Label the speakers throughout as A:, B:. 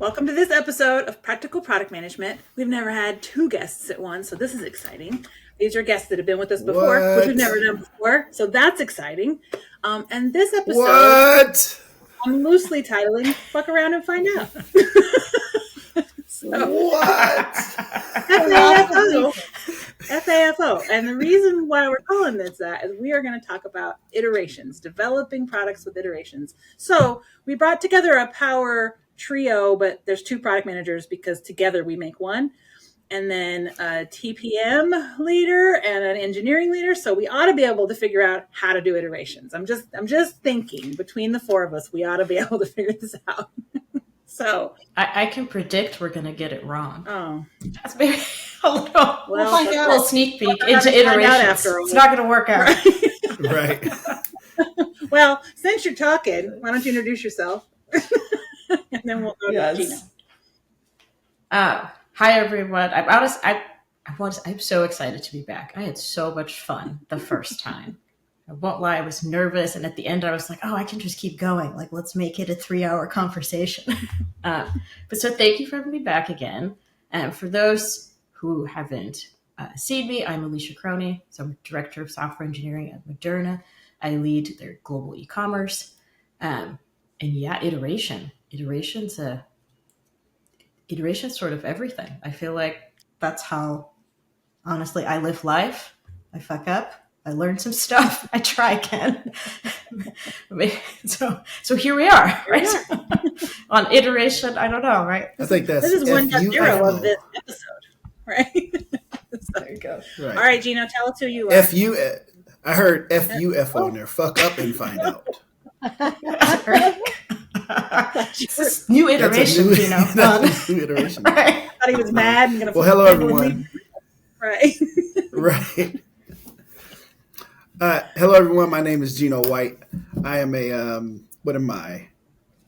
A: Welcome to this episode of Practical Product Management. We've never had two guests at once, so this is exciting. These are guests that have been with us before, which we've never done before, so that's exciting. And this episode, I'm loosely titling "Fuck Around and Find Out." FAFO. And the reason why we're calling this that is we are going to talk about iterations, developing products with iterations. So we brought together a power trio, but there's two product managers because together we make one. And then a TPM leader and an engineering leader. So we ought to be able to figure out how to do iterations. I'm just thinking between the four of us, we ought to be able to figure this out. So
B: I can predict we're going to get it wrong.
A: Oh,
B: that's maybe we'll find out. A little sneak peek into iterations. It's not going to work out.
C: Right.
A: Well, since you're talking, why don't you introduce yourself? And then we'll go to Geno.
B: Hi, everyone. I'm so excited to be back. I had so much fun the first time. I won't lie, I was nervous. And at the end, I was like, oh, I can just keep going. Like, let's make it a 3-hour conversation. But so thank you for having me back again. And for those who haven't seen me, I'm Alesha Cronie. So I'm Director of Software Engineering at Moderna. I lead their global e-commerce. And yeah, Iteration's sort of everything. I feel like that's how, honestly, I live life. I fuck up. I learned some stuff. I try again. So here we are, right? On iteration, I don't know, right?
C: I think
A: this is 1.0 of this episode, right?
B: There you go.
A: Right. All right, Geno, tell us who you are.
C: I heard FUFO in there. Fuck up and find out.
B: New iteration, Geno.
C: New iteration.
A: Right. I thought he was mad and gonna.
C: Well, hello everyone.
A: Right.
C: Right. Hello everyone. My name is Geno White. I am what am I?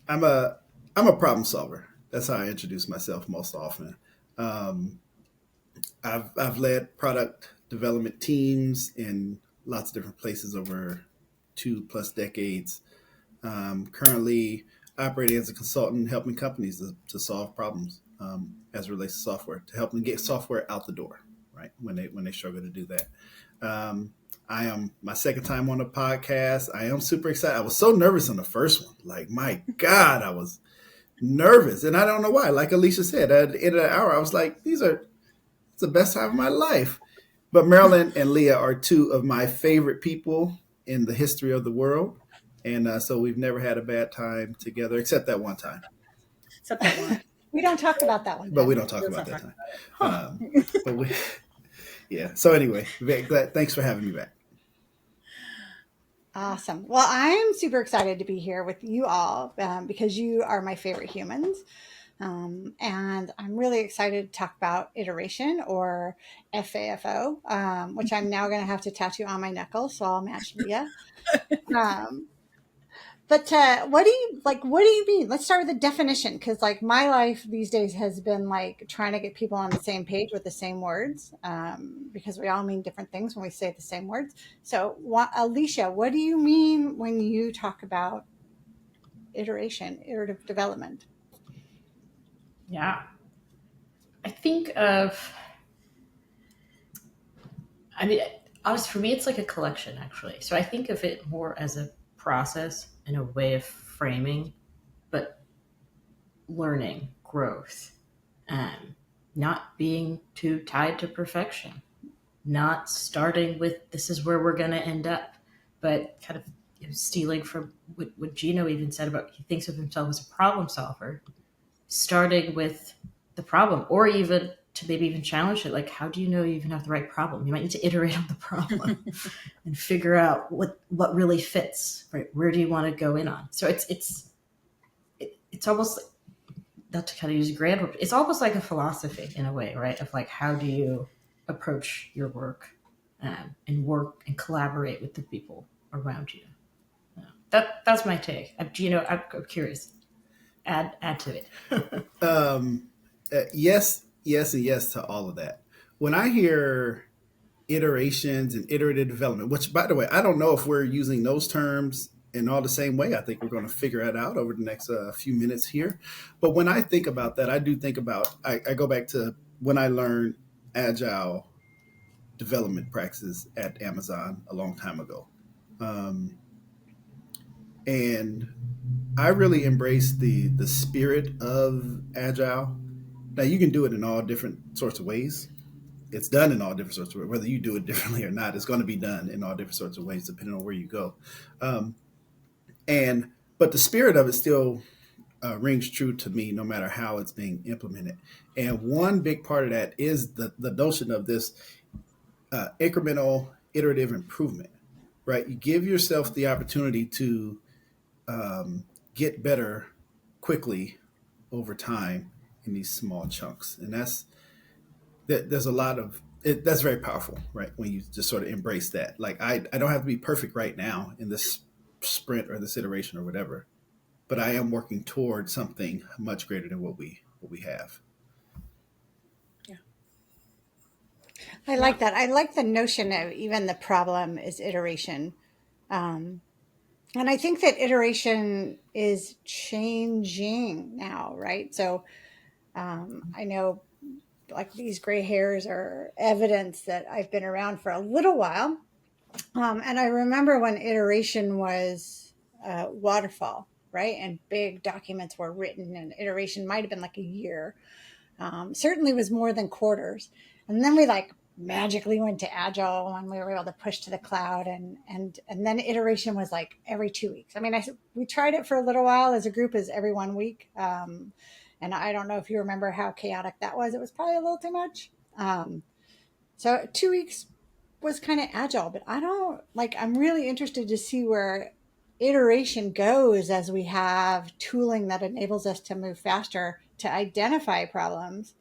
C: I'm a problem solver. That's how I introduce myself most often. I've led product development teams in lots of different places over 2+ decades. Currently operating as a consultant, helping companies to solve problems as it relates to software, to help them get software out the door, right? When they struggle to do that. I am my second time on the podcast. I am super excited. I was so nervous on the first one. Like, my God, I was nervous. And I don't know why. Like Alesha said, at the end of the hour, I was like, it's the best time of my life. But Marilyn and Leah are two of my favorite people in the history of the world. And so we've never had a bad time together, except that one time.
A: Except that one.
D: We don't talk about that one.
C: But we don't talk about that time. Yeah. So anyway, very glad. Thanks for having me back.
D: Awesome. Well, I'm super excited to be here with you all because you are my favorite humans. And I'm really excited to talk about iteration, or FAFO, which I'm now going to have to tattoo on my knuckle, so I'll match Leah. But what do you mean? Let's start with the definition, because like my life these days has been like trying to get people on the same page with the same words, because we all mean different things when we say the same words. So, Alesha, what do you mean when you talk about iterative development?
B: Yeah, I think of. I mean, honestly, for me, it's like a collection, actually. So I think of it more as a process and a way of framing, but learning, growth, not being too tied to perfection, not starting with this is where we're going to end up, but kind of stealing from what Geno even said about he thinks of himself as a problem solver, starting with the problem, or even to maybe even challenge it. Like, how do you know you even have the right problem? You might need to iterate on the problem and figure out what really fits, right? Where do you want to go in on? So it's almost like, not to kind of use a grand word, it's almost like a philosophy in a way, right? Of like, how do you approach your work and work and collaborate with the people around you? That's my take. Geno, I'm curious. Add to it.
C: Yes, and yes to all of that. When I hear iterations and iterative development, which, by the way, I don't know if we're using those terms in all the same way. I think we're going to figure it out over the next few minutes here. But when I think about that, I do think about, I go back to when I learned agile development practices at Amazon a long time ago. Um, and I really embrace the spirit of agile. Now you can do it in all different sorts of ways. It's done in all different sorts of ways. Whether you do it differently or not, it's going to be done in all different sorts of ways depending on where you go. Um, and but the spirit of it still rings true to me, no matter how it's being implemented. And one big part of that is the notion of this incremental, iterative improvement. Right, you give yourself the opportunity to get better quickly over time in these small chunks, and there's a lot of it, that's very powerful, right? When you just sort of embrace that, like I don't have to be perfect right now in this sprint or this iteration or whatever, but I am working toward something much greater than what we have.
A: Yeah.
D: I like that. I like the notion of even the problem is iteration. Um, and I think that iteration is changing now, right? So I know like these gray hairs are evidence that I've been around for a little while. And I remember when iteration was waterfall, right? And big documents were written, and iteration might have been like a year. Certainly was more than quarters. And then we like magically went to agile when we were able to push to the cloud, and then iteration was like every 2 weeks. I mean, we tried it for a little while as a group, as every 1 week. And I don't know if you remember how chaotic that was. It was probably a little too much. So 2 weeks was kind of agile, but I'm really interested to see where iteration goes as we have tooling that enables us to move faster, to identify problems,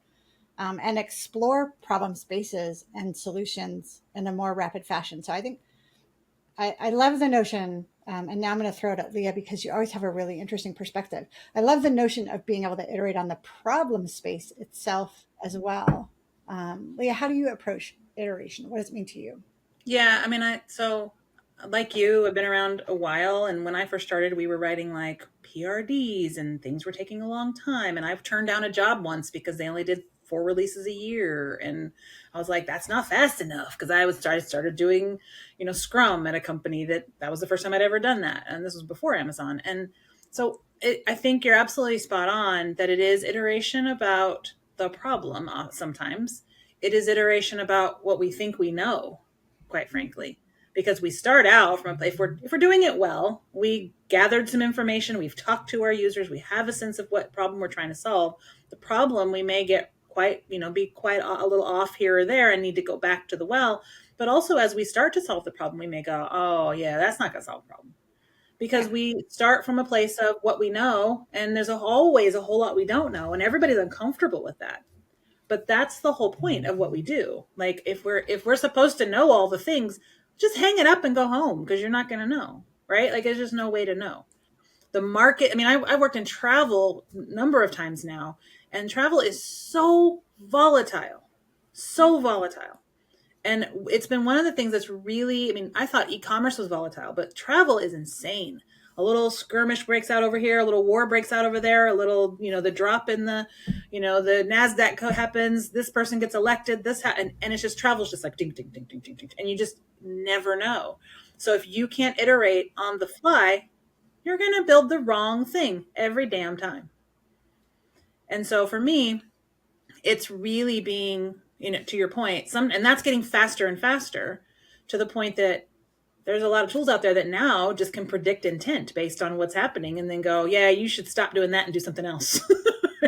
D: and explore problem spaces and solutions in a more rapid fashion. So I think I love the notion, and now I'm going to throw it at Leah because you always have a really interesting perspective. I love the notion of being able to iterate on the problem space itself as well. Leah, how do you approach iteration? What does it mean to you?
A: Yeah, I mean, so like you, I've been around a while, and when I first started, we were writing like PRDs, and things were taking a long time. And I've turned down a job once because they only did 4 releases a year, and I was like, that's not fast enough, because I started doing, Scrum at a company that was the first time I'd ever done that, and this was before Amazon. And so I think you're absolutely spot on that it is iteration about the problem. Sometimes it is iteration about what we think we know, quite frankly, because we start out from a place, if we're doing it well, we gathered some information, we've talked to our users, we have a sense of what problem we're trying to solve. The problem, we may get be quite a little off here or there and need to go back to the well. But also, as we start to solve the problem, we may go, oh yeah, that's not going to solve the problem, because we start from a place of what we know, and there's always a whole lot we don't know, and everybody's uncomfortable with that. But that's the whole point of what we do. Like, if we're supposed to know all the things, just hang it up and go home, because you're not going to know, right? Like, there's just no way to know. The market, I mean, I worked in travel a number of times now, and travel is so volatile. And it's been one of the things that's really, I mean, I thought e-commerce was volatile, but travel is insane. A little skirmish breaks out over here, a little war breaks out over there, a little, the drop in the NASDAQ happens, this person gets elected, and it's just, travel's just like ding, ding, ding, ding, ding, ding, and you just never know. So if you can't iterate on the fly, you're going to build the wrong thing every damn time. And so for me, it's really being, to your point, and that's getting faster and faster, to the point that there's a lot of tools out there that now just can predict intent based on what's happening, and then go, yeah, you should stop doing that and do something else.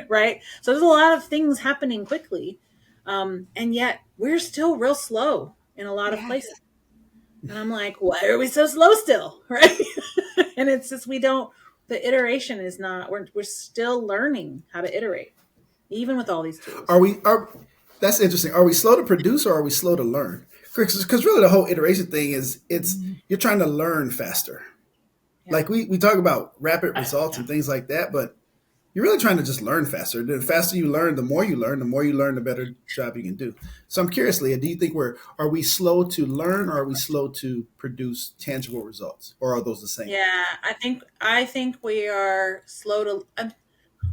A: Right? So there's a lot of things happening quickly. And yet we're still real slow in a lot of places. And I'm like, why are we so slow still? Right? And it's just, the iteration is not, we're still learning how to iterate, even with all these tools.
C: That's interesting. Are we slow to produce, or are we slow to learn? Because really the whole iteration thing is, you're trying to learn faster. Yeah. Like we talk about rapid results and things like that, but you're really trying to just learn faster. The faster you learn, the more you learn, the better job you can do. So I'm curious, Leah, do you think are we slow to learn, or are we slow to produce tangible results, or are those the same?
A: Yeah, I think we are slow to.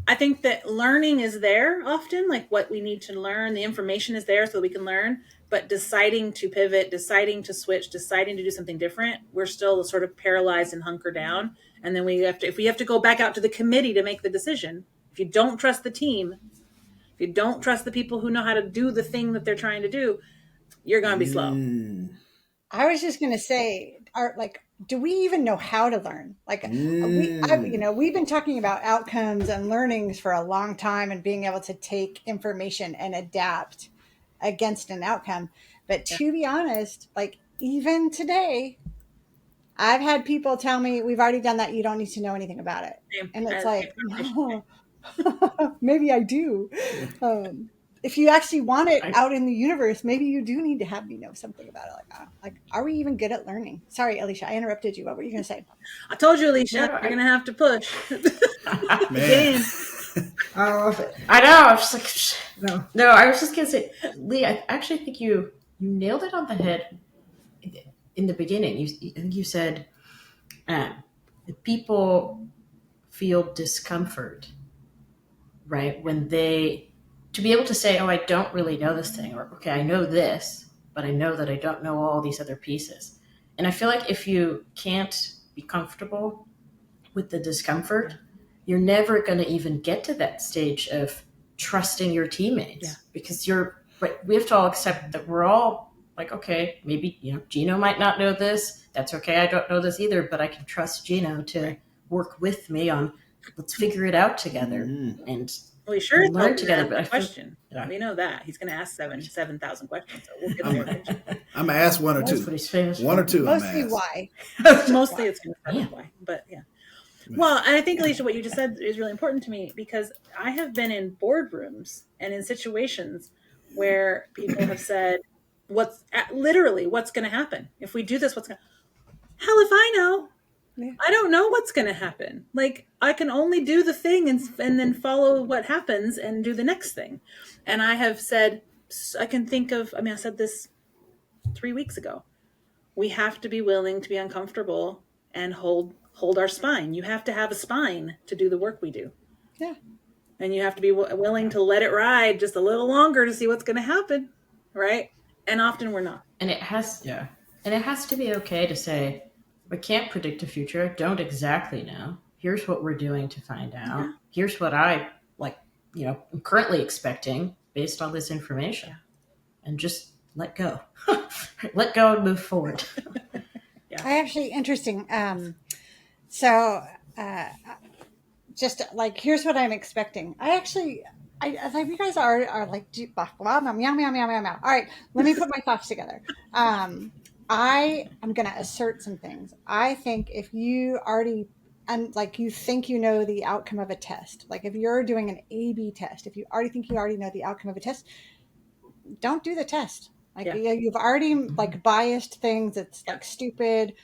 A: I think that learning is there often, like what we need to learn. The information is there so that we can learn, but deciding to pivot, deciding to switch, deciding to do something different, we're still sort of paralyzed and hunker down. And then if we have to go back out to the committee to make the decision, if you don't trust the team, if you don't trust the people who know how to do the thing that they're trying to do, you're going to be slow.
D: I was just going to say, do we even know how to learn? We've been talking about outcomes and learnings for a long time, and being able to take information and adapt against an outcome. But to be honest, like even today, I've had people tell me, we've already done that. You don't need to know anything about it. And it's like, no, maybe I do. If you actually want it out in the universe, maybe you do need to have me know something about it. Like, are we even good at learning? Sorry, Alesha, I interrupted you. What were you going to say?
A: I told you, Alesha, you're going to have to push.
C: Man.
B: I love it. I know. I was just like, no. I was just going to say, Leah, I actually think you nailed it on the head in the beginning. I think you said people feel discomfort, right? When to be able to say, oh, I don't really know this thing, or okay, I know this, but I know that I don't know all these other pieces. And I feel like if you can't be comfortable with the discomfort, you're never going to even get to that stage of trusting your teammates, because we have to all accept that we're all like, okay, maybe, Geno might not know this. That's okay. I don't know this either, but I can trust Geno to work with me on, let's figure it out together. And
A: we sure
B: learn together. But
A: question. We know that he's going to ask 7,000 questions. So we'll get there.
C: I'm going to ask one or two. One or two.
D: Mostly why.
A: Mostly it's going to be why. But yeah. Well, and I think, Alesha, what you just said is really important to me, because I have been in boardrooms and in situations where people have said, what's going to happen? If we do this, hell if I know? Yeah. I don't know what's going to happen. Like, I can only do the thing and then follow what happens and do the next thing. And I have said, I said this 3 weeks ago. We have to be willing to be uncomfortable and hold our spine. You have to have a spine to do the work we do.
D: Yeah.
A: And you have to be willing to let it ride just a little longer to see what's going to happen. Right. And often we're not.
B: And it has to be okay to say, I can't predict the future. I don't exactly know. Here's what we're doing to find out. Yeah. Here's what I I'm currently expecting based on this information. And just let go. Let go and move forward.
D: Yeah. Interesting. Just like, here's what I'm expecting. I like, you guys are like, blah, meow, meow, meow, meow, meow. All right, let me put my thoughts together. I am going to assert some things. I think if you already, you think you know the outcome of a test, like if you're doing an A/B test, if you already think you already know the outcome of a test, don't do the test. You've already biased things. It's stupid.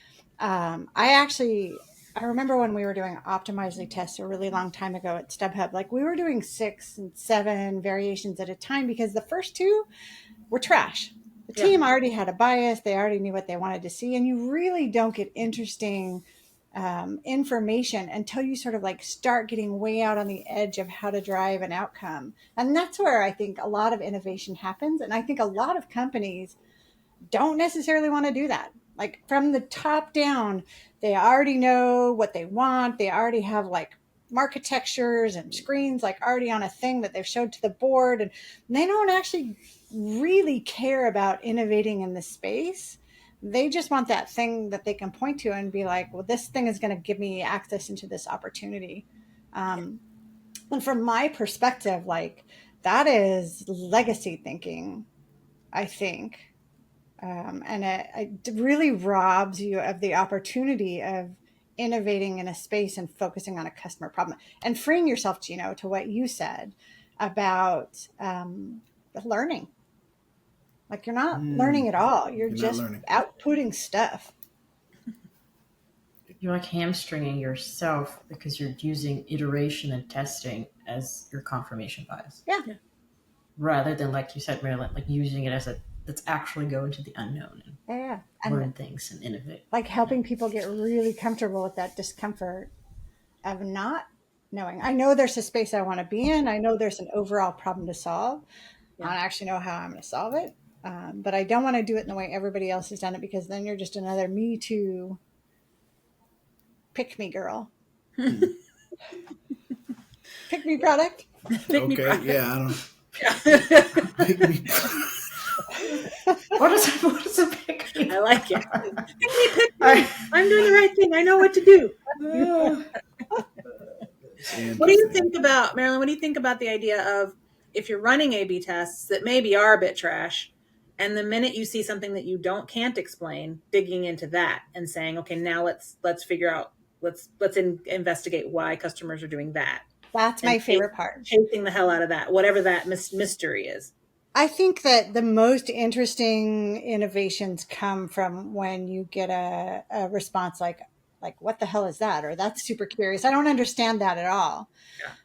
D: I remember when we were doing Optimizely tests a really long time ago at StubHub, we were doing 6 and 7 variations at a time, because the first 2 were trash. The team already had a bias. They already knew what they wanted to see. And you really don't get interesting information until you sort of start getting way out on the edge of how to drive an outcome. And that's where I think a lot of innovation happens. And I think a lot of companies don't necessarily want to do that. From the top down, they already know what they want. They already have architectures and screens already on a thing that they've showed to the board. And they don't actually really care about innovating in the space. They just want that thing that they can point to and be like, well, this thing is going to give me access into this opportunity. And from my perspective, that is legacy thinking, I think. And it really robs you of the opportunity of innovating in a space and focusing on a customer problem and freeing yourself, Geno, to what you said about learning. You're not learning at all. You're just outputting stuff.
B: you're like hamstringing yourself because you're using iteration and testing as your confirmation bias.
D: Yeah.
B: Rather than, like you said, Marilyn, like using it as let's actually go into the unknown and learn things and innovate.
D: Like helping people get really comfortable with that discomfort of not knowing. I know there's a space I want to be in. I know there's an overall problem to solve. I don't actually know how I'm going to solve it. But I don't want to do it in the way everybody else has done it, because then you're just another me too pick me girl. Pick me product.
C: Okay, yeah, I don't.
B: What is a pick me?
A: I like it. Pick me. I'm doing the right thing. I know what to do. What do you think about, Marilyn? What do you think about the idea of, if you're running A/B tests that maybe are a bit trash, and the minute you see something that you can't explain, digging into that and saying, okay, now let's figure out, let's investigate why customers are doing that.
D: That's my favorite part.
A: Chasing the hell out of that, whatever that mystery is.
D: I think that the most interesting innovations come from when you get a response like, what the hell is that? Or that's super curious. I don't understand that at all.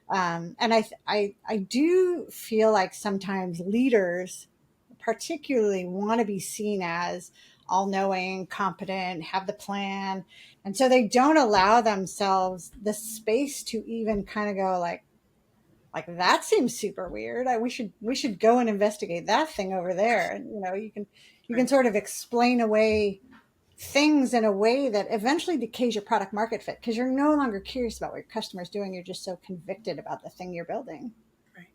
D: Yeah. And I do feel like sometimes leaders particularly want to be seen as all-knowing, competent, have the plan. And so they don't allow themselves the space to even kind of go like that seems super weird. We should go and investigate that thing over there. And you can sort of explain away things in a way that eventually decays your product market fit, because you're no longer curious about what your customer's doing. You're just so convicted about the thing you're building.
A: Right.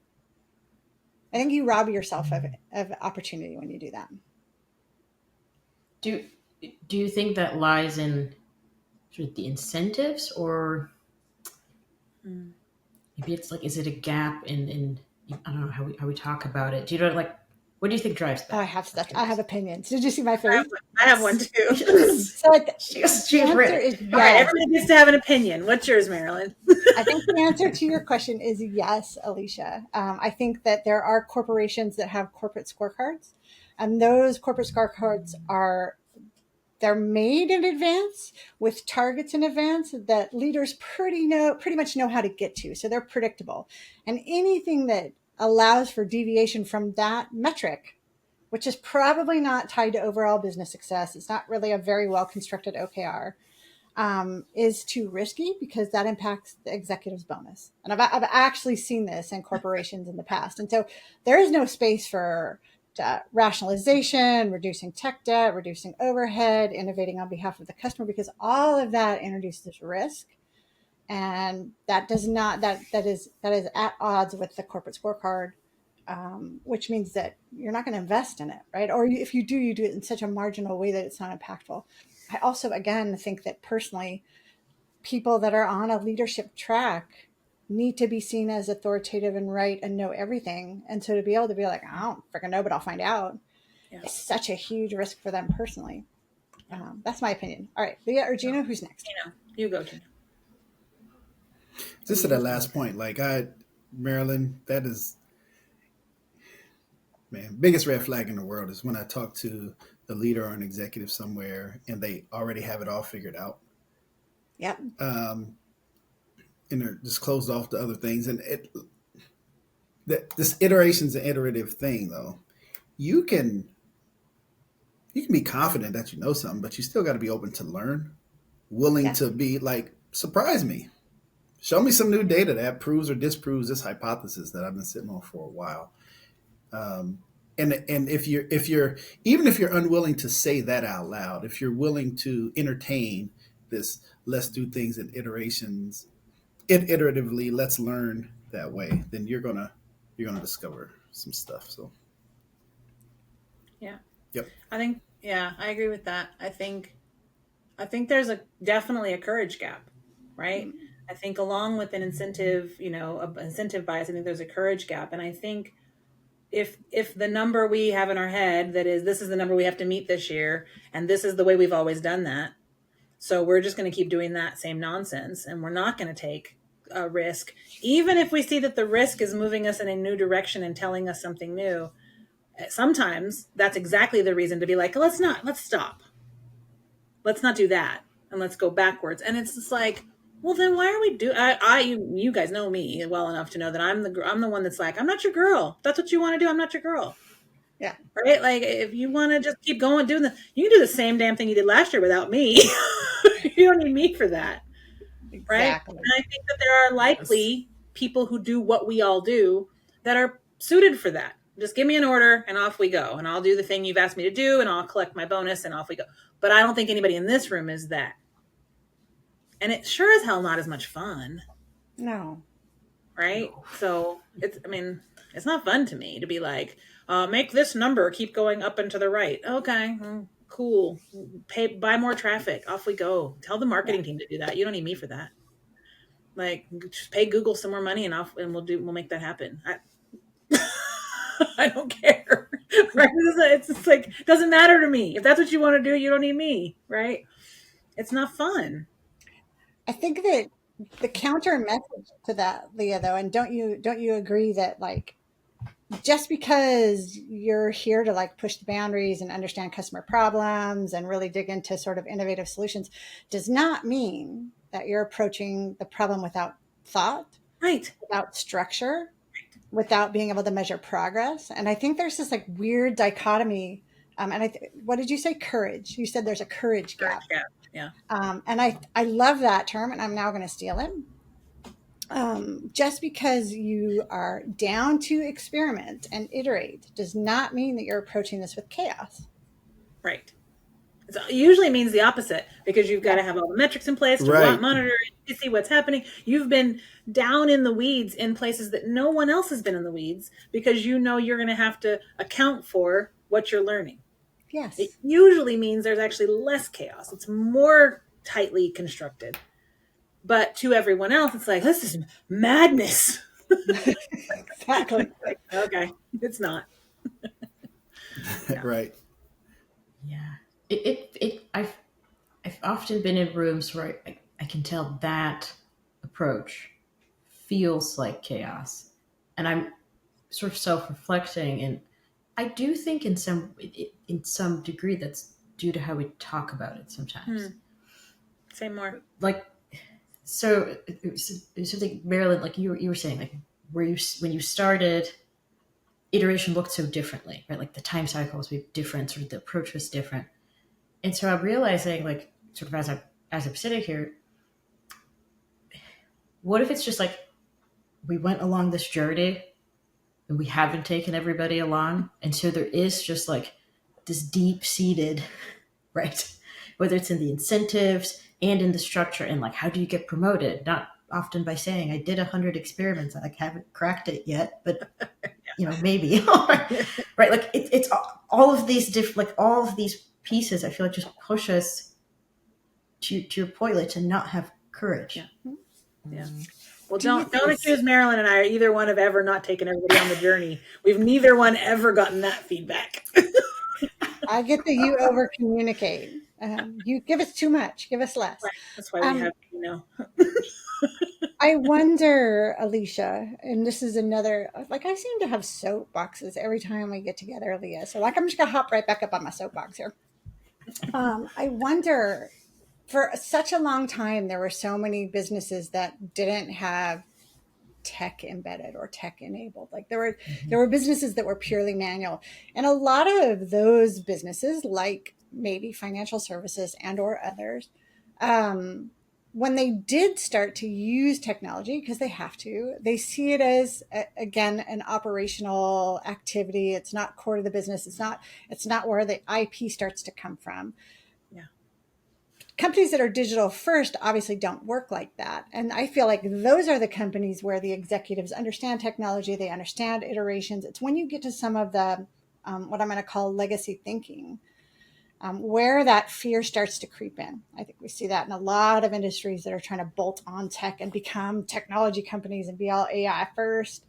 D: I think you rob yourself of opportunity when you do that.
B: Do you think that lies in sort of the incentives, or maybe it's like, is it a gap in I don't know how we talk about it? Do you know, like, what do you think drives that?
D: Oh, I have stuff. I have opinions. Did you see my face?
A: I have one too.
D: So
B: she's
D: the answer
B: ready.
D: is yes.
A: All right, everybody gets to have an opinion. What's yours, Marilyn?
D: I think the answer to your question is yes, Alesha. I think that there are corporations that have corporate scorecards, and those corporate scorecards they're made in advance with targets in advance that leaders pretty much know how to get to. So they're predictable. And anything that allows for deviation from that metric, which is probably not tied to overall business success, it's not really a very well constructed OKR, is too risky, because that impacts the executive's bonus. And I've actually seen this in corporations in the past. And so there is no space for rationalization, reducing tech debt, reducing overhead, innovating on behalf of the customer, because all of that introduces risk. And that is at odds with the corporate scorecard, which means that you're not going to invest in it, right? Or if you do it in such a marginal way that it's not impactful. I also, again, think that personally, people that are on a leadership track need to be seen as authoritative and right and know everything. And so to be able to be like, I don't freaking know, but I'll find out. Yeah. It's such a huge risk for them personally. That's my opinion. All right, Leah or Geno, who's next?
A: Geno, you go, Geno.
C: Just to that last point, Marilyn, that is, biggest red flag in the world is when I talk to a leader or an executive somewhere and they already have it all figured out.
D: Yep.
C: And they're just closed off to other things. And this iteration's an iterative thing, though. You can be confident that you know something, but you still got to be open to learn, willing to be like, surprise me. Show me some new data that proves or disproves this hypothesis that I've been sitting on for a while. And if you're even if you're unwilling to say that out loud, if you're willing to entertain this, let's do things in iterations, iteratively, let's learn that way, then you're gonna discover some stuff. So
A: yeah.
C: Yep.
A: I agree with that. I think there's definitely a courage gap, right? Mm-hmm. I think along with an incentive, incentive bias, I think there's a courage gap. And I think if the number we have in our head, that is, this is the number we have to meet this year, and this is the way we've always done that, so we're just going to keep doing that same nonsense, and we're not going to take a risk, even if we see that the risk is moving us in a new direction and telling us something new. Sometimes that's exactly the reason to be like, let's stop. Let's not do that. and let's go backwards. And it's just like, well, then why are we you guys know me well enough to know that I'm the one that's like, I'm not your girl. If that's what you want to do, I'm not your girl.
D: Yeah.
A: Right? Like, if you want to just keep going doing you can do the same damn thing you did last year without me. You don't need me for that. Right?
D: Exactly.
A: And I think that there are likely people who do what we all do that are suited for that. Just give me an order and off we go. And I'll do the thing you've asked me to do and I'll collect my bonus and off we go. But I don't think anybody in this room is that. And it sure as hell not as much fun.
D: No.
A: Right? So it's not fun to me to be like, make this number keep going up and to the right. Okay, cool. Buy more traffic. Off we go. Tell the marketing team to do that. You don't need me for that. Like, just pay Google some more money and we'll make that happen. I don't care. Right? It's just like, it doesn't matter to me. If that's what you want to do, you don't need me. Right? It's not fun.
D: I think that the counter message to that, Leah, though, and don't you agree that, like, just because you're here to, like, push the boundaries and understand customer problems and really dig into sort of innovative solutions does not mean that you're approaching the problem without thought,
A: right,
D: without structure, without being able to measure progress. And I think there's this, like, weird dichotomy. And what did you say? Courage. You said there's a courage gap.
A: Yeah.
D: And I love that term, and I'm now going to steal it. Just because you are down to experiment and iterate does not mean that you're approaching this with chaos.
A: Right. It usually means the opposite, because you've got to have all the metrics in place to monitor it, to see what's happening. You've been down in the weeds in places that no one else has been in the weeds, because you know you're going to have to account for what you're learning.
D: Yes.
A: It usually means there's actually less chaos. It's more tightly constructed. But to everyone else, it's like, this is madness.
D: Exactly.
A: Like, okay, it's not.
C: Yeah. Right.
B: Yeah. I've often been in rooms where I can tell that approach feels like chaos. And I'm sort of self-reflecting, and I do think in some degree that's due to how we talk about it sometimes.
A: Say more.
B: Like, so it was something, Marilyn, like you were saying, like, when you started, iteration looked so differently, right? Like the time cycles were different, sort of the approach was different. And so I'm realizing, like, sort of as I'm sitting here, what if it's just like we went along this journey and we haven't taken everybody along, and so there is just like this deep-seated, right? Whether it's in the incentives and in the structure, and like, how do you get promoted? Not often by saying, I did 100 experiments, I haven't cracked it yet, but maybe. Right? Like it's all of these different, like all of these pieces, I feel like just push us to your point, like, to not have courage.
A: Yeah. Well, don't accuse Marilyn and I, either one, of ever not taking everybody on the journey. We've neither one ever gotten that feedback.
D: I get that you over communicate. You give us too much, give us less.
A: Right. That's why we have,
D: I wonder, Alesha, and this is another, like, I seem to have soapboxes every time we get together, Leah. So, like, I'm just going to hop right back up on my soapbox here. I wonder, for such a long time, there were so many businesses that didn't have tech embedded or tech enabled. Like, there were businesses that were purely manual. And a lot of those businesses, like maybe financial services and or others, when they did start to use technology, because they have to, they see it as, again, an operational activity. It's not core to the business. It's not where the IP starts to come from.
A: Yeah.
D: Companies that are digital first obviously don't work like that. And I feel like those are the companies where the executives understand technology. They understand iterations. It's when you get to some of the, what I'm going to call legacy thinking, where that fear starts to creep in. I think we see that in a lot of industries that are trying to bolt on tech and become technology companies and be all AI first,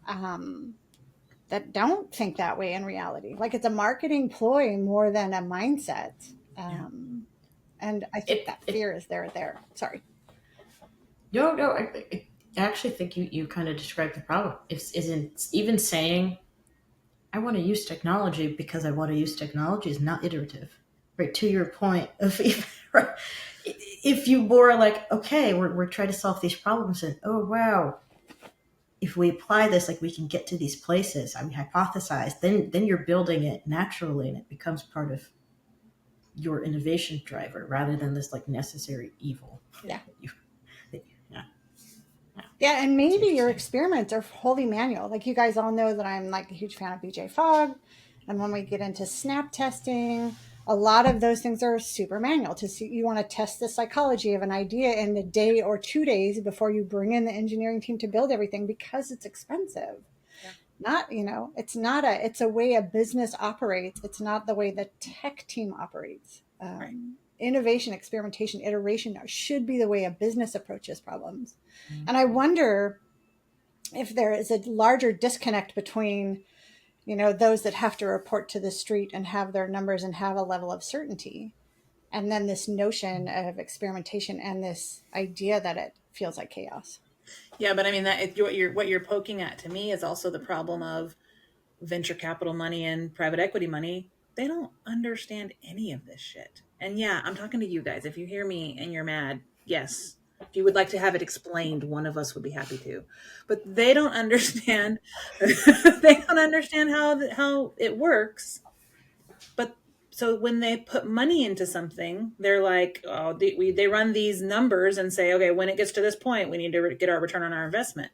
D: that don't think that way in reality. Like, it's a marketing ploy more than a mindset. And I think that fear is there. Sorry.
B: No, I actually think you kind of described the problem. Isn't even saying, I want to use technology because I want to use technology is not iterative, right, to your point of if you were like, okay, we're trying to solve these problems, and oh wow, if we apply this, like we can get to these places. I mean, hypothesize. Then you're building it naturally, and it becomes part of your innovation driver rather than this like necessary evil.
D: Yeah.
B: Yeah.
D: Yeah, and maybe your experiments are wholly manual. Like you guys all know that I'm like a huge fan of BJ Fogg. And when we get into snap testing, a lot of those things are super manual. To see, you want to test the psychology of an idea in a day or 2 days before you bring in the engineering team to build everything because it's expensive.
A: Yeah.
D: Not, it's a way a business operates. It's not the way the tech team operates.
A: Right.
D: Innovation, experimentation, iteration should be the way a business approaches problems. Mm-hmm. And I wonder if there is a larger disconnect between, those that have to report to the street and have their numbers and have a level of certainty, and then this notion of experimentation and this idea that it feels like chaos.
A: Yeah, but I mean what you're poking at to me is also the problem of venture capital money and private equity money. They don't understand any of this shit. And yeah, I'm talking to you guys. If you hear me and you're mad, yes. If you would like to have it explained, one of us would be happy to. But they don't understand. They don't understand how it works. But so when they put money into something, they're like, oh, they run these numbers and say, okay, when it gets to this point, we need to get our return on our investment.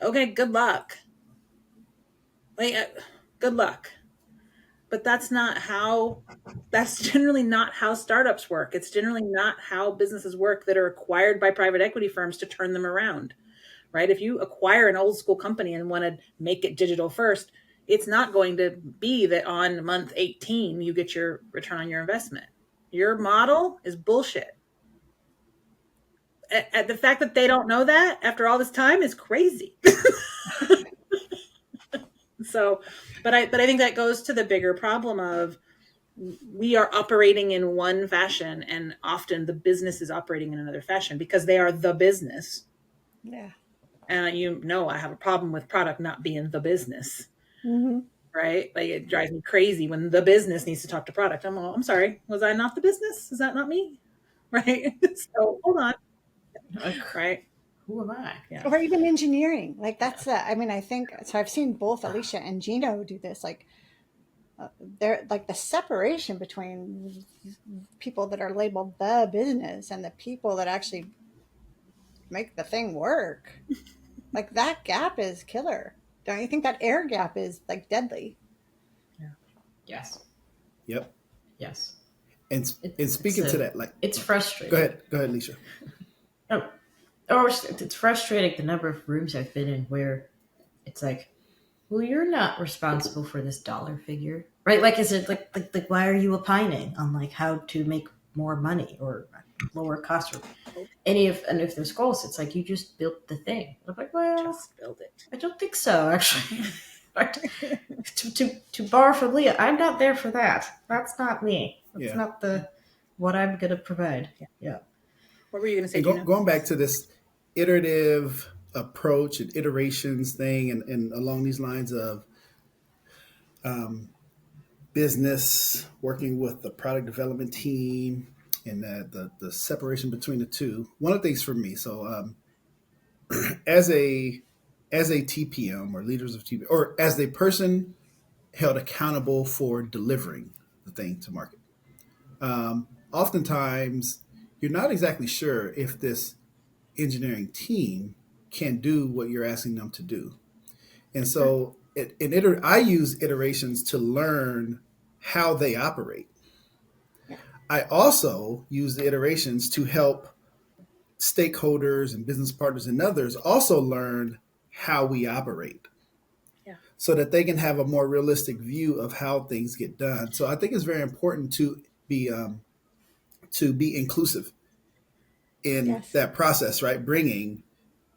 A: Okay, good luck. Good luck. But that's generally not how startups work. It's generally not how businesses work that are acquired by private equity firms to turn them around, right? If you acquire an old school company and want to make it digital first, it's not going to be that on month 18, you get your return on your investment. Your model is bullshit. The fact that they don't know that after all this time is crazy. So, but I think that goes to the bigger problem of we are operating in one fashion, and often the business is operating in another fashion because they are the business.
D: Yeah.
A: And I have a problem with product not being the business. Mm-hmm. Right? Like it drives me crazy when the business needs to talk to product. I'm sorry. Was I not the business? Is that not me? Right? So hold on. Right?
B: Who am I?
D: Yeah. Or even engineering. Like that's I think so. I've seen both Alesha and Geno do this. Like they're like the separation between people that are labeled the business and the people that actually make the thing work. Like that gap is killer. Don't you think that air gap is like deadly?
B: Yeah. Yes.
C: Yep.
B: Yes.
C: And speaking to that, like
B: it's frustrating.
C: Go ahead, Alesha.
B: It's frustrating the number of rooms I've been in where it's like, well, you're not responsible for this dollar figure, right? Like, is it like why are you opining on like how to make more money or lower costs or any of those goals? It's like you just built the thing. I'm like, well,
A: just build it.
B: I don't think so, actually. to borrow from Leah, I'm not there for that. That's not me. That's not what I'm going to provide. Yeah.
A: What were you going to say,
C: going back to this iterative approach and iterations thing and along these lines of business working with the product development team and the separation between the two. One of the things for me, so as a TPM or leaders of TPM, or as the person held accountable for delivering the thing to market, oftentimes you're not exactly sure if this engineering team can do what you're asking them to do. And so I use iterations to learn how they operate. Yeah. I also use the iterations to help stakeholders and business partners and others also learn how we operate. Yeah. So that they can have a more realistic view of how things get done. So I think it's very important to be inclusive in that process, right? Bringing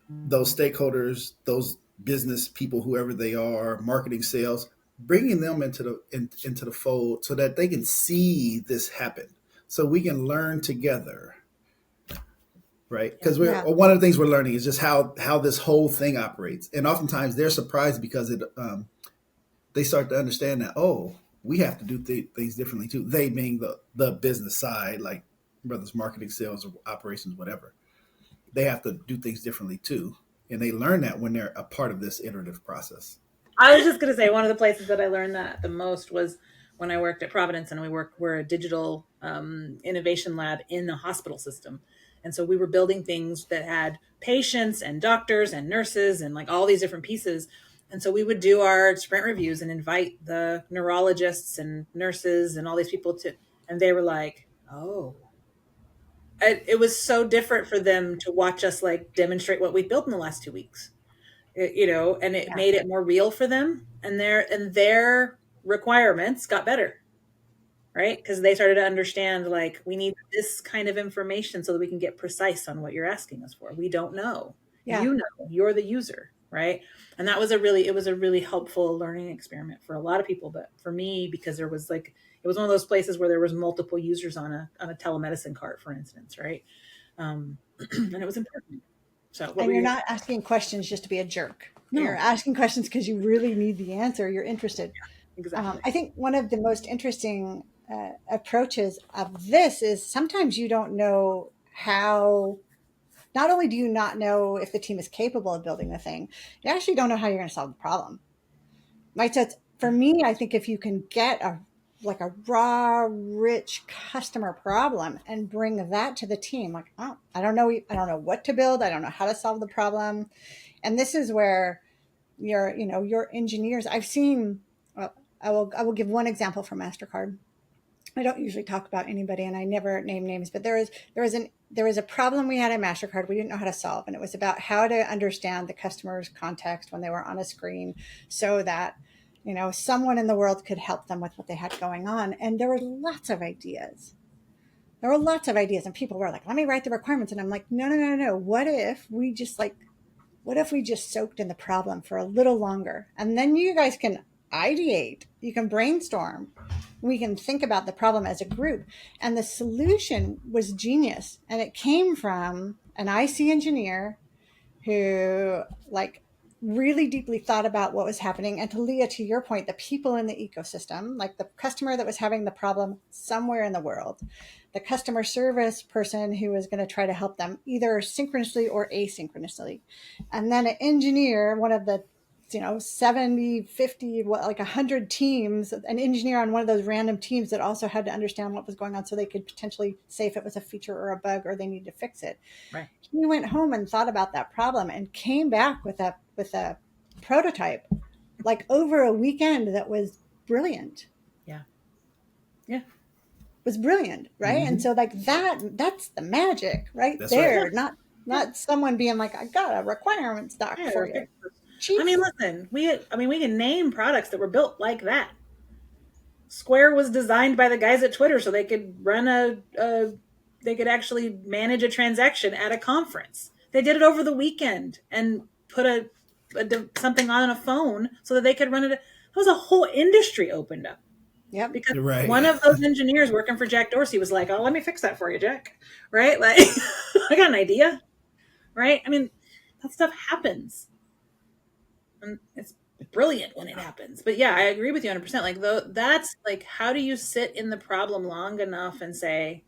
C: those stakeholders, those business people, whoever they are, marketing, sales, bringing them into the fold so that they can see this happen, so we can learn together, right? Because one of the things we're learning is just how this whole thing operates, and oftentimes they're surprised because they start to understand that we have to do things differently too. They being the business side, like whether it's marketing, sales, or operations, whatever. They have to do things differently too. And they learn that when they're a part of this iterative process.
A: I was just going to say one of the places that I learned that the most was when I worked at Providence, and we're a digital innovation lab in the hospital system. And so we were building things that had patients and doctors and nurses and like all these different pieces. And so we would do our sprint reviews and invite the neurologists and nurses and all these people and they were like, oh, it was so different for them to watch us like demonstrate what we built in the last 2 weeks. And it made it more real for them, and their requirements got better, right? Because they started to understand, like, we need this kind of information so that we can get precise on what you're asking us for. We don't know. You know, you're the user, right? And it was a really helpful learning experiment for a lot of people, but for me, because it was one of those places where there was multiple users on a telemedicine cart, for instance, right? And it was important. So,
D: and you're not asking questions just to be a jerk. No. You're asking questions because you really need the answer. You're interested.
A: Yeah, exactly.
D: I think one of the most interesting approaches of this is sometimes you don't know how. Not only do you not know if the team is capable of building the thing, you actually don't know how you're going to solve the problem. Right. So for me, I think if you can get a raw, rich customer problem and bring that to the team, like, oh, I don't know what to build. I don't know how to solve the problem. And this is where your engineers, I've seen, I will give one example from MasterCard. I don't usually talk about anybody and I never name names, but there was a problem we had at MasterCard we didn't know how to solve. And it was about how to understand the customer's context when they were on a screen so that someone in the world could help them with what they had going on. And there were lots of ideas. And people were like, let me write the requirements. And I'm like, no. What if we just soaked in the problem for a little longer? And then you guys can ideate, you can brainstorm, we can think about the problem as a group. And the solution was genius. And it came from an IC engineer who really deeply thought about what was happening. And to Leah, to your point, the people in the ecosystem, like the customer that was having the problem somewhere in the world, the customer service person who was going to try to help them either synchronously or asynchronously. And then an engineer, one of the 70, 50, 100 teams, an engineer on one of those random teams that also had to understand what was going on so they could potentially say if it was a feature or a bug or they need to fix it.
A: Right.
D: He went home and thought about that problem and came back with a prototype over a weekend that was brilliant.
A: Yeah.
D: Was brilliant, right? Mm-hmm. And so that's the magic right
C: that's
D: there.
C: Right.
D: Not someone being like, I got a requirements doc for you.
A: I mean, listen, we can name products that were built like that. Square was designed by the guys at Twitter so they could run they could actually manage a transaction at a conference. They did it over the weekend and put something on a phone so that they could run it. It was a whole industry opened up.
D: Yeah,
A: because one of those engineers working for Jack Dorsey was like, "Oh, let me fix that for you, Jack." Right? Like, I got an idea. Right? I mean, that stuff happens. And it's brilliant when it happens. But yeah, I agree with you 100%. That's how do you sit in the problem long enough and say,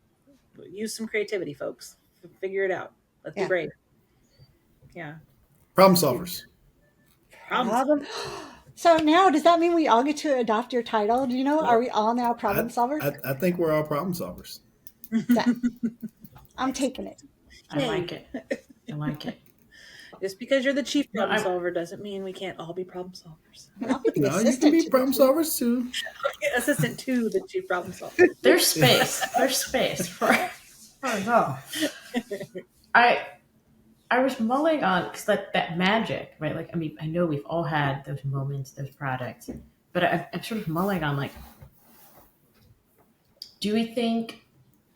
A: use some creativity, folks. Figure it out. Let's be brave. Yeah.
C: Problem solvers.
D: So now, does that mean we all get to adopt your title? Do you know? Are we all now problem solvers?
C: I think we're all problem solvers.
D: I'm taking it.
B: I like it.
A: Just because you're the chief problem solver doesn't mean we can't all be problem solvers.
C: You can be problem solvers too.
A: Assistant to the chief problem solver.
B: There's space for us all. I was mulling on because that magic, right? I know we've all had those moments, those products, but I'm sort of mulling on do we think?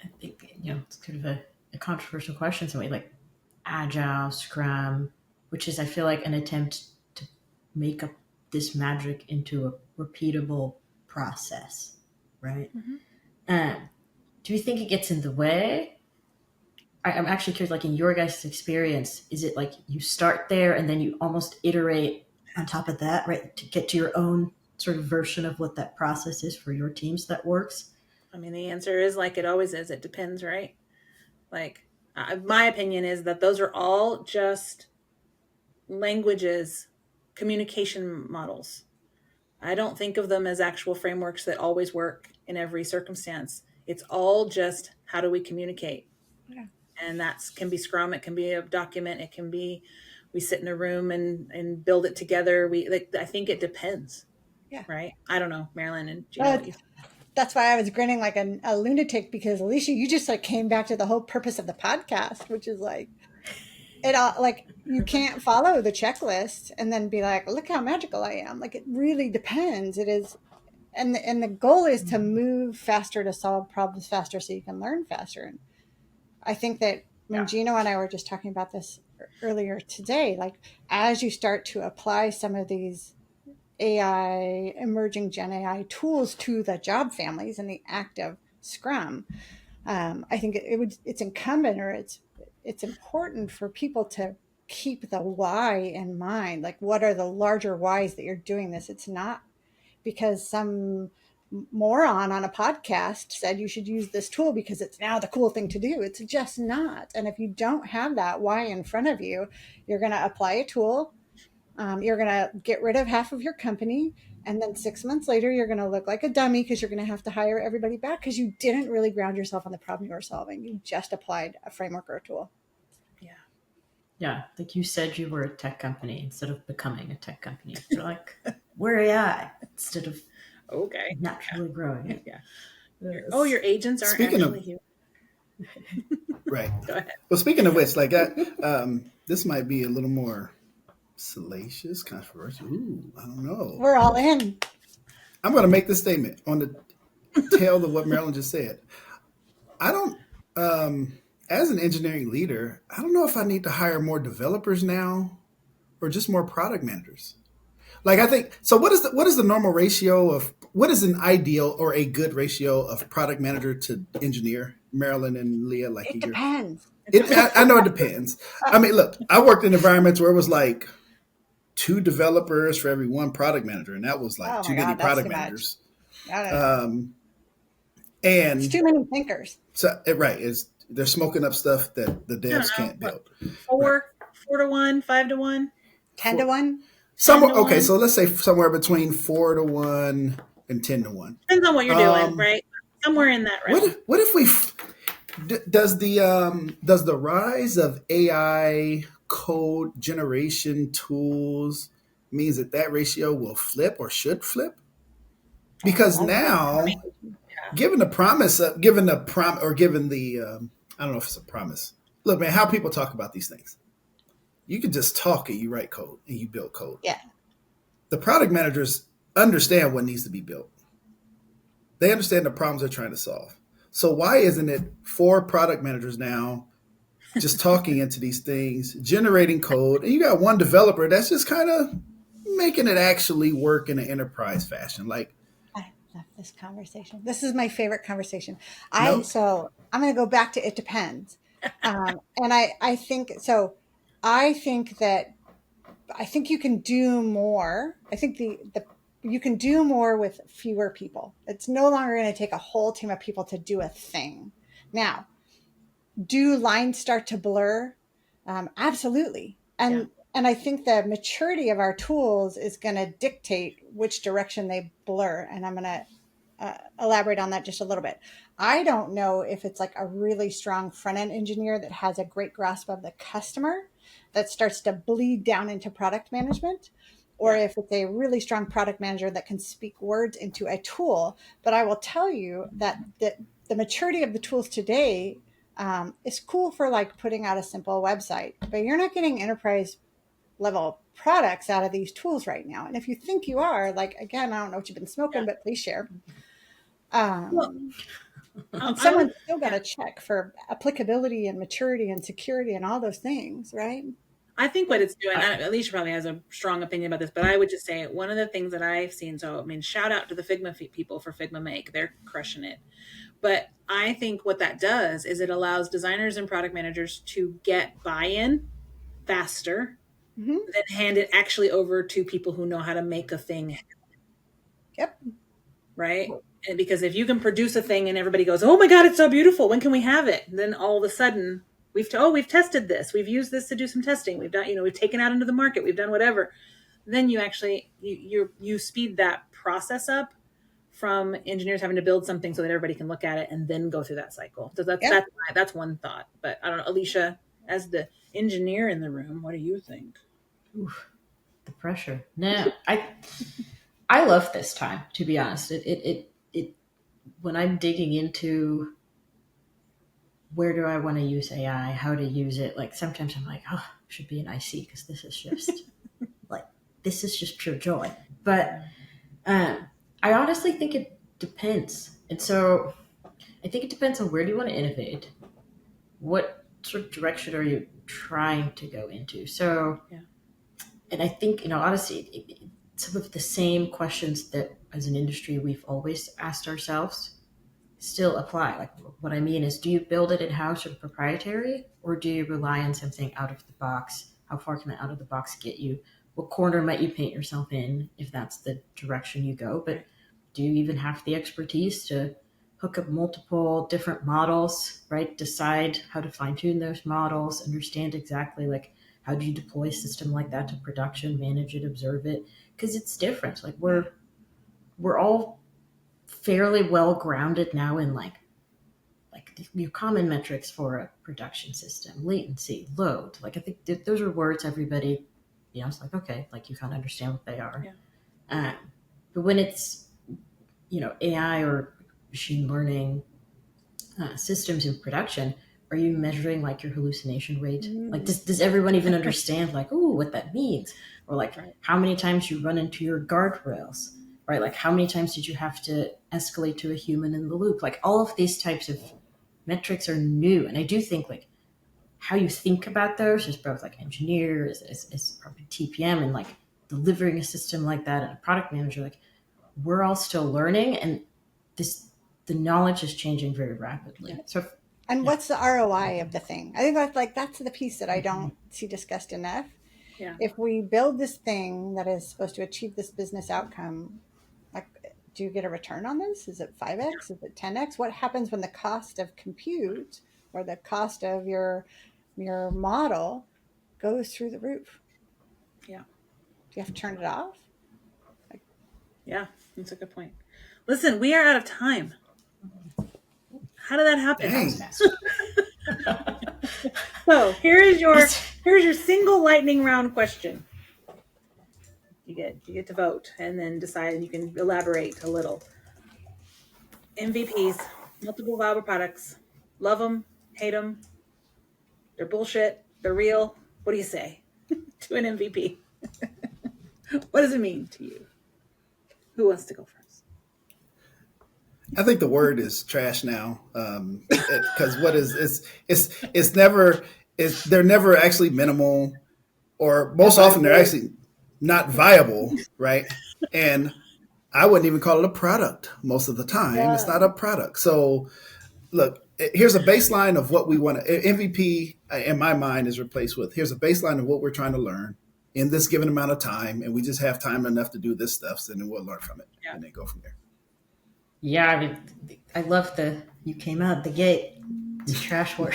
B: I think it's kind of a controversial question. So Agile, Scrum, which is I feel like an attempt to make this magic into a repeatable process, right? Mm-hmm. Do you think it gets in the way? I'm actually curious, in your guys' experience, is it you start there and then you almost iterate on top of that, right, to get to your own sort of version of what that process is for your teams that works?
A: I mean, the answer is like it always is. It depends, right? Like, my opinion is that those are all just languages, communication models. I don't think of them as actual frameworks that always work in every circumstance. It's all just how do we communicate?
D: Yeah.
A: And that can be Scrum, it can be a document, it can be we sit in a room and build it together. I think it depends.
D: Yeah.
A: Right? I don't know, Marilyn and Geno.
D: That's why I was grinning like a lunatic, because Alesha, you just like came back to the whole purpose of the podcast, which is like it all, like you can't follow the checklist and then be like, look how magical I am. Like it really depends. It is, and the goal is to move faster, to solve problems faster, so you can learn faster. And I think that when Geno and I were just talking about this earlier today, like as you start to apply some of these AI, emerging Gen AI tools to the job families and the active Scrum, I think it's incumbent, or it's important for people to keep the why in mind. Like, what are the larger whys that you're doing this? It's not because some moron on a podcast said you should use this tool because it's now the cool thing to do. It's just not. And if you don't have that why in front of you, you're going to apply a tool. You're going to get rid of half of your company. And then 6 months later, you're going to look like a dummy because you're going to have to hire everybody back because you didn't really ground yourself on the problem you were solving. You just applied a framework or a tool.
A: Yeah.
B: Yeah. Like you said, you were a tech company instead of becoming a tech company. You're like, we're AI instead of naturally growing it.
A: Yeah. Oh, your agents aren't actually human.
C: Right.
A: Go ahead.
C: Well, speaking of which, like this might be a little more salacious, controversial. Ooh, I don't know.
D: We're all in.
C: I'm going to make this statement on the tail of what Marilyn just said. I don't, as an engineering leader, I don't know if I need to hire more developers now or just more product managers. Like, I think, so what is the normal ratio of, what is an ideal or a good ratio of product manager to engineer? Marilyn and Leah, like
D: it depends.
C: I know it depends. I mean, look, I worked in environments where it was like 2 developers for every 1 product manager, and that was like too many product managers. And
D: it's too many thinkers.
C: So they're smoking up stuff that the devs can't build.
A: 4 to 1, 5 to 1,
D: 10 to 1.
C: Somewhere, okay, so let's say somewhere between 4 to 1 and 10 to 1.
A: Depends on what you're doing, right? Somewhere in that range.
C: What if we does the rise of AI code generation tools means that ratio will flip or should flip? Because now, given the I don't know if it's a promise. Look, man, how people talk about these things. You can just talk and you write code and you build code.
D: Yeah.
C: The product managers understand what needs to be built. They understand the problems they're trying to solve. So why isn't it 4 product managers now just talking into these things, generating code, and you got 1 developer that's just kind of making it actually work in an enterprise fashion? Like,
D: I love this conversation. This is my favorite conversation. So I'm going to go back to it depends. And I think so. I think you can do more. I think you can do more with fewer people. It's no longer going to take a whole team of people to do a thing. Now, do lines start to blur? Absolutely. And I think the maturity of our tools is going to dictate which direction they blur. And I'm going to elaborate on that just a little bit. I don't know if it's like a really strong front-end engineer that has a great grasp of the customer that starts to bleed down into product management, or if it's a really strong product manager that can speak words into a tool. But I will tell you that the maturity of the tools today is cool for like putting out a simple website, but you're not getting enterprise level products out of these tools right now. And if you think you are, like, again, I don't know what you've been smoking, but please share. Someone's still got to check for applicability and maturity and security and all those things, right?
A: I think what it's doing, Alesha probably has a strong opinion about this, but I would just say one of the things that I've seen, so I mean, shout out to the Figma people for Figma Make. They're crushing it. But I think what that does is it allows designers and product managers to get buy-in faster, than hand it actually over to people who know how to make a thing.
D: Yep.
A: Right? And because if you can produce a thing and everybody goes, "Oh my God, it's so beautiful. When can we have it?" And then all of a sudden we've tested this. We've used this to do some testing. We've done, we've taken out into the market. We've done whatever. Then you actually, you speed that process up from engineers having to build something so that everybody can look at it and then go through that cycle. So that's one thought. But I don't know, Alesha, as the engineer in the room, what do you think?
B: Oof, the pressure. No, I love this time, to be honest. It when I'm digging into where do I want to use AI, how to use it, like sometimes I'm like, oh, I should be an IC because this is just pure joy. But I honestly think it depends. And so I think it depends on where do you want to innovate? What sort of direction are you trying to go into? So, and I think, honestly, some of the same questions that as an industry we've always asked ourselves still apply. Like what I mean is, do you build it in-house or proprietary, or do you rely on something out of the box? How far can the out of the box get you? What corner might you paint yourself in if that's the direction you go? But do you even have the expertise to hook up multiple different models, right? Decide how to fine tune those models, understand exactly like how do you deploy a system like that to production, manage it, observe it? Because it's different. Like we're all fairly well grounded now in like your common metrics for a production system, latency, load. Like I think those are words everybody, it's like, okay, like you kind of understand what they are.
A: Yeah.
B: But when it's, AI or machine learning systems in production, are you measuring like your hallucination rate? Like does everyone even understand like, oh, what that means? Or like how many times you run into your guardrails, right? Like how many times did you have to escalate to a human in the loop? Like all of these types of metrics are new. And I do think like how you think about those as both like engineers, as probably TPM, and like delivering a system like that and a product manager, like we're all still learning, and the knowledge is changing very rapidly. So
D: and what's the ROI of the thing? I think that's the piece that I don't see discussed enough.
A: Yeah.
D: If we build this thing that is supposed to achieve this business outcome, like, do you get a return on this? Is it 5x? Is it 10x? What happens when the cost of compute or the cost of your model goes through the roof?
A: Yeah.
D: Do you have to turn it off?
A: Yeah, that's a good point. Listen, we are out of time. How did that happen? So here's your single lightning round question. You get to vote and then decide, and you can elaborate a little. MVPs, multiple viable products. Love them, hate them. They're bullshit. They're real. What do you say to an MVP? What does it mean to you? Who wants to go first?
C: I think the word is trash now, because they're never actually minimal, or most often they're actually not viable, right? And I wouldn't even call it a product most of the time. Yeah. It's not a product. So look, here's a baseline of what we want to, MVP in my mind is replaced with, here's a baseline of what we're trying to learn in this given amount of time. And we just have time enough to do this stuff. So then we'll learn from it and then go from there.
B: Yeah. I mean, I love you came out the gate, the trash word.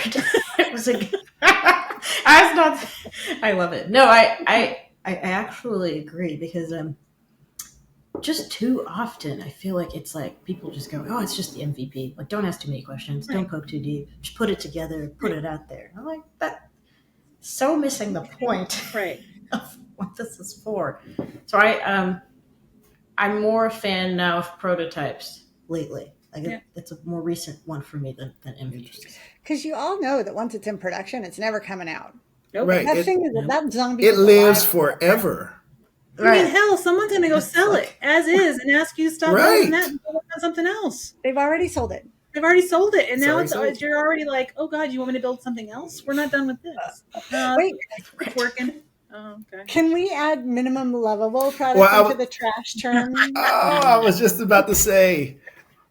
B: It was like, I love it. No, I actually agree, because just too often I feel like it's like people just go, oh, it's just the MVP. Like, don't ask too many questions. Right. Don't poke too deep. Just put it together, put it out there. I'm like, that so missing the point of what this is for. So I'm more a fan now of prototypes lately. Like it's a more recent one for me than MVPs.
D: Because you all know that once it's in production, it's never coming out.
A: Nope.
C: Right.
D: That zombie.
C: It lives forever.
A: I mean, hell, someone's going to go sell it as is and ask you to stop doing that and work on something else.
D: They've already sold it.
A: And now you're already like, oh God, you want me to build something else? We're not done with this.
D: Wait,
A: it's working. Oh, okay.
D: Can we add minimum lovable product into the trash term?
C: I was just about to say,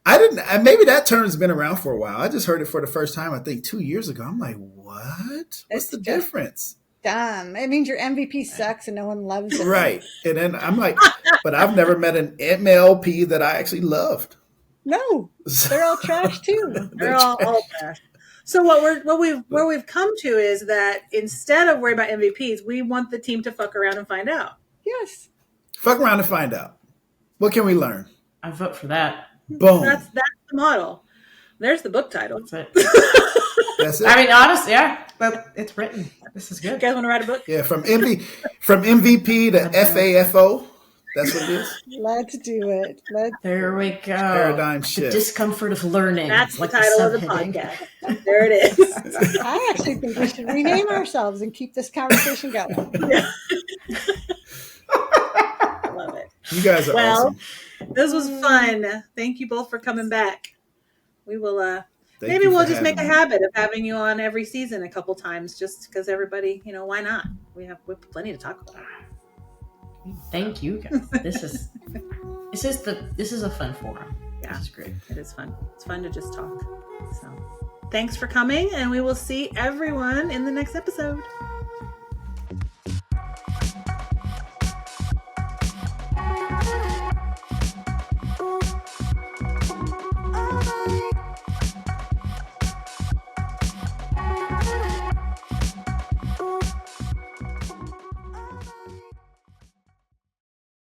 C: maybe that term's been around for a while. I just heard it for the first time, I think 2 years ago. I'm like, what? What's the difference?
D: dumb. It means your MVP sucks and no one loves it.
C: Right. And then I'm like, but I've never met an MLP that I actually loved.
D: No, they're all trash too.
A: They're all trash. So where we've come to is that instead of worrying about MVPs, we want the team to fuck around and find out.
D: Yes.
C: Fuck around and find out. What can we learn?
B: I vote for that.
C: Boom.
A: That's the model. There's the book title.
B: That's it.
C: That's it.
B: I mean, honestly, yeah, but it's written. This is
A: You
B: good.
A: guys want to write a book?
C: Yeah, from MVP to FAFO. That's what it is.
D: Let's do it.
B: There we go.
C: Paradigm
B: The
C: shift.
B: discomfort of learning.
A: That's
B: like
A: the title of the
B: subheading.
A: podcast. There it is.
D: I actually think we should rename ourselves and keep this conversation going.
A: Yeah. Love it.
C: You guys are awesome.
A: This was fun. Thank you both for coming back. We will
C: Thank
A: maybe
C: you
A: we'll
C: for
A: just make a
C: having me.
A: habit of having you on every season a couple times, just because everybody, why not? We have plenty to talk about.
B: Thank you guys. This is a fun forum.
A: Yeah.
B: This is great.
A: It is fun. It's fun to just talk. So thanks for coming, and we will see everyone in the next episode.